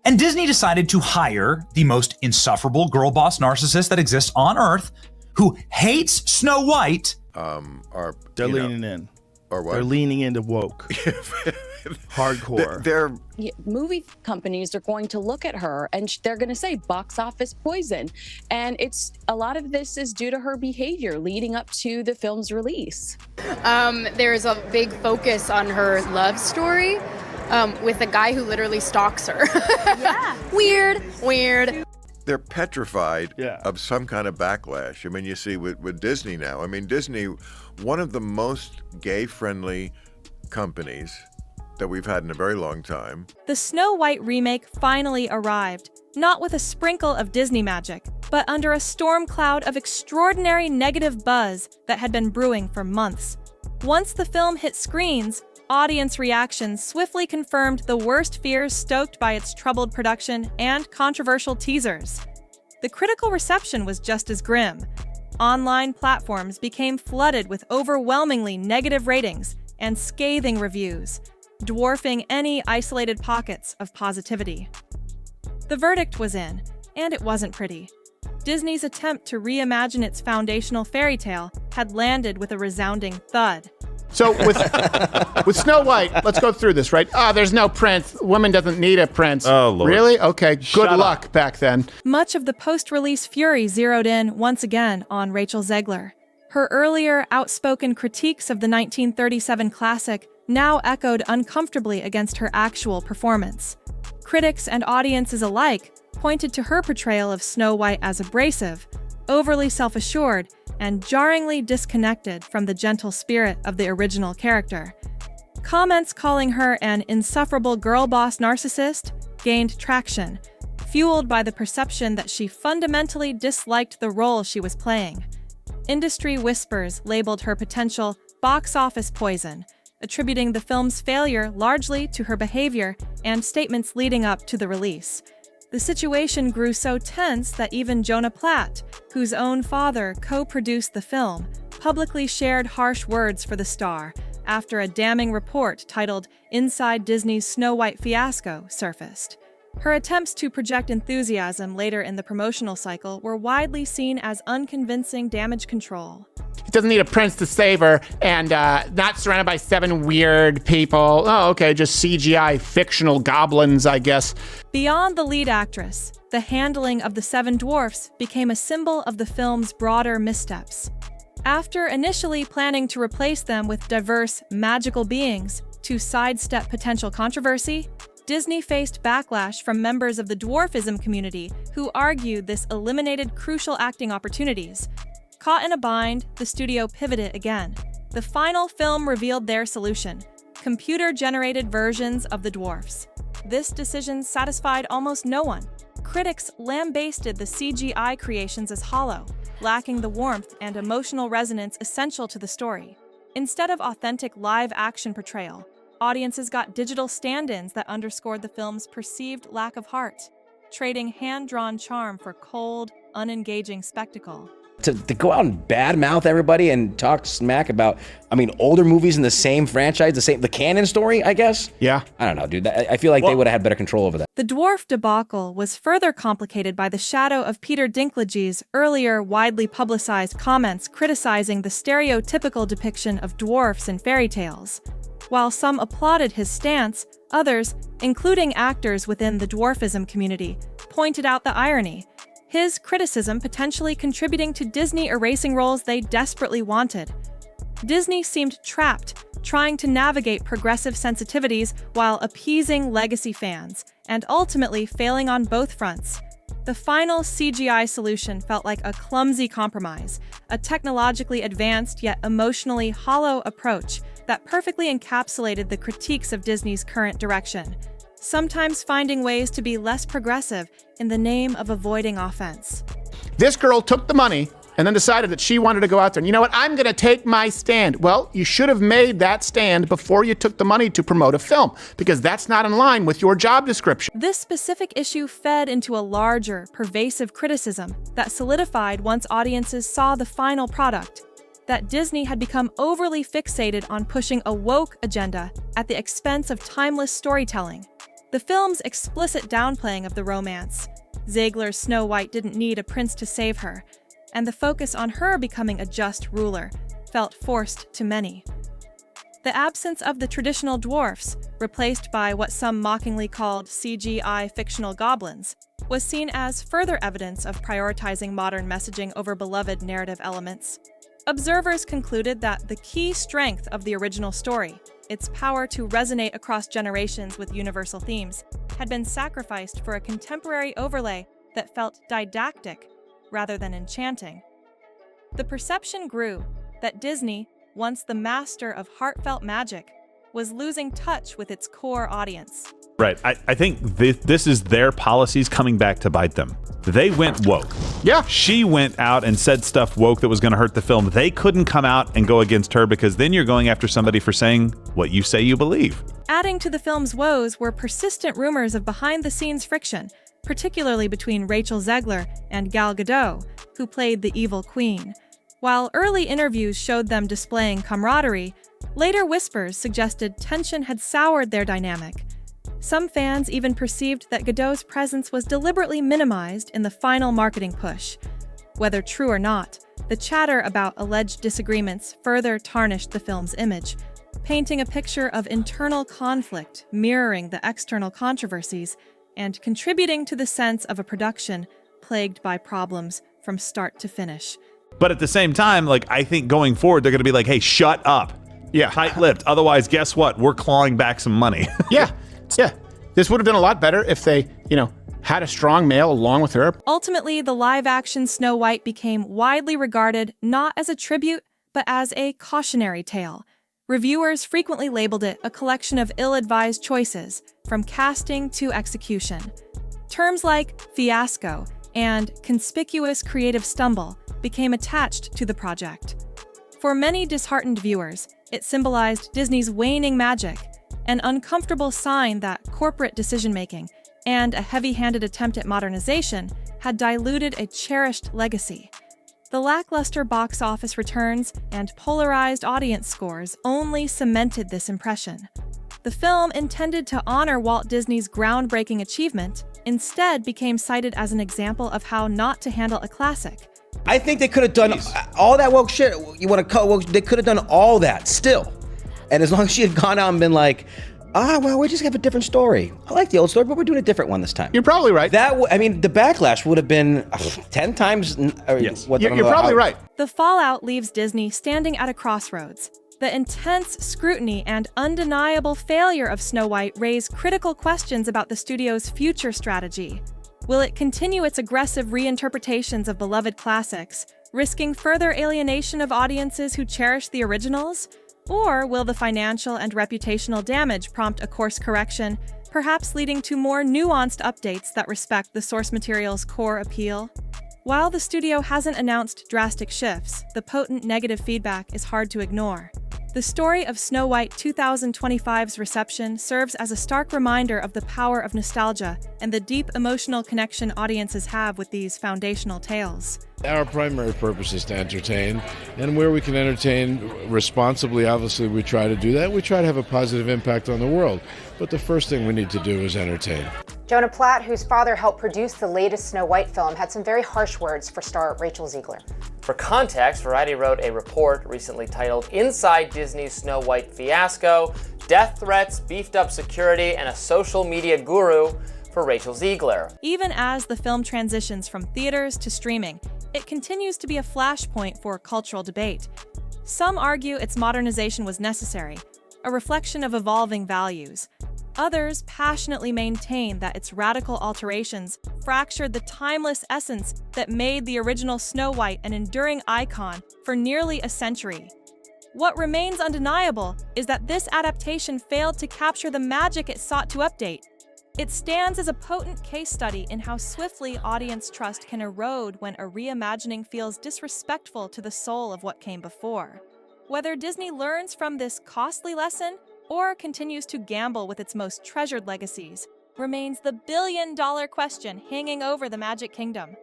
And Disney decided to hire the most insufferable girl boss narcissist that exists on Earth, who hates Snow White. They're leaning in. Or what? They're leaning into woke. Hardcore. Movie companies are going to look at her and they're going to say box office poison. And a lot of this is due to her behavior leading up to the film's release. There's a big focus on her love story with a guy who literally stalks her. Yeah. Weird. They're petrified of some kind of backlash. I mean, you see with Disney now. I mean, Disney, one of the most gay-friendly companies that we've had in a very long time. The Snow White remake finally arrived, not with a sprinkle of Disney magic, but under a storm cloud of extraordinary negative buzz that had been brewing for months. Once the film hit screens, audience reactions swiftly confirmed the worst fears stoked by its troubled production and controversial teasers. The critical reception was just as grim. Online platforms became flooded with overwhelmingly negative ratings and scathing reviews, dwarfing any isolated pockets of positivity. The verdict was in, and it wasn't pretty. Disney's attempt to reimagine its foundational fairy tale had landed with a resounding thud. So with Snow White, let's go through this, right? There's no prince. Woman doesn't need a prince. Oh, Lord. Really? Okay, good luck back then. Much of the post-release fury zeroed in once again on Rachel Zegler. Her earlier outspoken critiques of the 1937 classic now echoed uncomfortably against her actual performance. Critics and audiences alike pointed to her portrayal of Snow White as abrasive, overly self-assured, and jarringly disconnected from the gentle spirit of the original character. Comments calling her an insufferable girl boss narcissist gained traction, fueled by the perception that she fundamentally disliked the role she was playing. Industry whispers labeled her potential box office poison, attributing the film's failure largely to her behavior and statements leading up to the release. The situation grew so tense that even Jonah Platt, whose own father co-produced the film, publicly shared harsh words for the star after a damning report titled "Inside Disney's Snow White Fiasco" surfaced. Her attempts to project enthusiasm later in the promotional cycle were widely seen as unconvincing damage control. He doesn't need a prince to save her, and not surrounded by 7 weird people. Oh, okay, just CGI fictional goblins, I guess. Beyond the lead actress, the handling of the 7 dwarfs became a symbol of the film's broader missteps. After initially planning to replace them with diverse, magical beings to sidestep potential controversy, Disney faced backlash from members of the dwarfism community who argued this eliminated crucial acting opportunities. Caught in a bind, the studio pivoted again. The final film revealed their solution: computer-generated versions of the dwarfs. This decision satisfied almost no one. Critics lambasted the CGI creations as hollow, lacking the warmth and emotional resonance essential to the story. Instead of authentic live-action portrayal, audiences got digital stand-ins that underscored the film's perceived lack of heart, trading hand-drawn charm for cold, unengaging spectacle. To go out and badmouth everybody and talk smack about, older movies in the same franchise, the canon story, I guess? Yeah. I don't know, dude. I feel like they would have had better control over that. The dwarf debacle was further complicated by the shadow of Peter Dinklage's earlier widely publicized comments criticizing the stereotypical depiction of dwarfs in fairy tales. While some applauded his stance, others, including actors within the dwarfism community, pointed out the irony. His criticism potentially contributing to Disney erasing roles they desperately wanted. Disney seemed trapped, trying to navigate progressive sensitivities while appeasing legacy fans, and ultimately failing on both fronts. The final CGI solution felt like a clumsy compromise, a technologically advanced yet emotionally hollow approach that perfectly encapsulated the critiques of Disney's current direction, sometimes finding ways to be less progressive in the name of avoiding offense. This girl took the money and then decided that she wanted to go out there and, you know what, I'm going to take my stand. Well, you should have made that stand before you took the money to promote a film, because that's not in line with your job description. This specific issue fed into a larger, pervasive criticism that solidified once audiences saw the final product, that Disney had become overly fixated on pushing a woke agenda at the expense of timeless storytelling. The film's explicit downplaying of the romance, Zegler's Snow White didn't need a prince to save her, and the focus on her becoming a just ruler, felt forced to many. The absence of the traditional dwarfs, replaced by what some mockingly called CGI fictional goblins, was seen as further evidence of prioritizing modern messaging over beloved narrative elements. Observers concluded that the key strength of the original story, its power to resonate across generations with universal themes, had been sacrificed for a contemporary overlay that felt didactic rather than enchanting. The perception grew that Disney, once the master of heartfelt magic, was losing touch with its core audience. Right. I think this is their policies coming back to bite them. They went woke. Yeah. She went out and said stuff woke that was going to hurt the film. They couldn't come out and go against her because then you're going after somebody for saying what you say you believe. Adding to the film's woes were persistent rumors of behind-the-scenes friction, particularly between Rachel Zegler and Gal Gadot, who played the evil queen. While early interviews showed them displaying camaraderie, later whispers suggested tension had soured their dynamic. Some fans even perceived that Gadot's presence was deliberately minimized in the final marketing push. Whether true or not, the chatter about alleged disagreements further tarnished the film's image, painting a picture of internal conflict mirroring the external controversies and contributing to the sense of a production plagued by problems from start to finish. But at the same time, like, I think going forward, they're going to be like, hey, shut up. Yeah. Tight-lipped. Otherwise, guess what? We're clawing back some money. Yeah. This would have been a lot better if they, had a strong male along with her. Ultimately, the live-action Snow White became widely regarded not as a tribute, but as a cautionary tale. Reviewers frequently labeled it a collection of ill-advised choices, from casting to execution. Terms like fiasco and conspicuous creative stumble became attached to the project. For many disheartened viewers, it symbolized Disney's waning magic, an uncomfortable sign that corporate decision-making and a heavy-handed attempt at modernization had diluted a cherished legacy. The lackluster box office returns and polarized audience scores only cemented this impression. The film, intended to honor Walt Disney's groundbreaking achievement, instead became cited as an example of how not to handle a classic. I think they could have done all that woke shit. You want to cut woke? They could have done all that still. And as long as she had gone out and been like, well, we just have a different story. I like the old story, but we're doing a different one this time. You're probably right. The backlash would have been 10 times. Yes. You're probably right. The fallout leaves Disney standing at a crossroads. The intense scrutiny and undeniable failure of Snow White raise critical questions about the studio's future strategy. Will it continue its aggressive reinterpretations of beloved classics, risking further alienation of audiences who cherish the originals? Or will the financial and reputational damage prompt a course correction, perhaps leading to more nuanced updates that respect the source material's core appeal? While the studio hasn't announced drastic shifts, the potent negative feedback is hard to ignore. The story of Snow White 2025's reception serves as a stark reminder of the power of nostalgia and the deep emotional connection audiences have with these foundational tales. Our primary purpose is to entertain, and where we can entertain responsibly, obviously we try to do that. We try to have a positive impact on the world, but the first thing we need to do is entertain. Jonah Platt, whose father helped produce the latest Snow White film, had some very harsh words for star Rachel Zegler. For context, Variety wrote a report recently titled Inside Disney's Snow White Fiasco, Death Threats, Beefed Up Security, and a Social Media Guru for Rachel Zegler. Even as the film transitions from theaters to streaming, it continues to be a flashpoint for cultural debate. Some argue its modernization was necessary, a reflection of evolving values. Others passionately maintain that its radical alterations fractured the timeless essence that made the original Snow White an enduring icon for nearly a century. What remains undeniable is that this adaptation failed to capture the magic it sought to update. It stands as a potent case study in how swiftly audience trust can erode when a reimagining feels disrespectful to the soul of what came before. Whether Disney learns from this costly lesson or continues to gamble with its most treasured legacies remains the billion-dollar question hanging over the Magic Kingdom.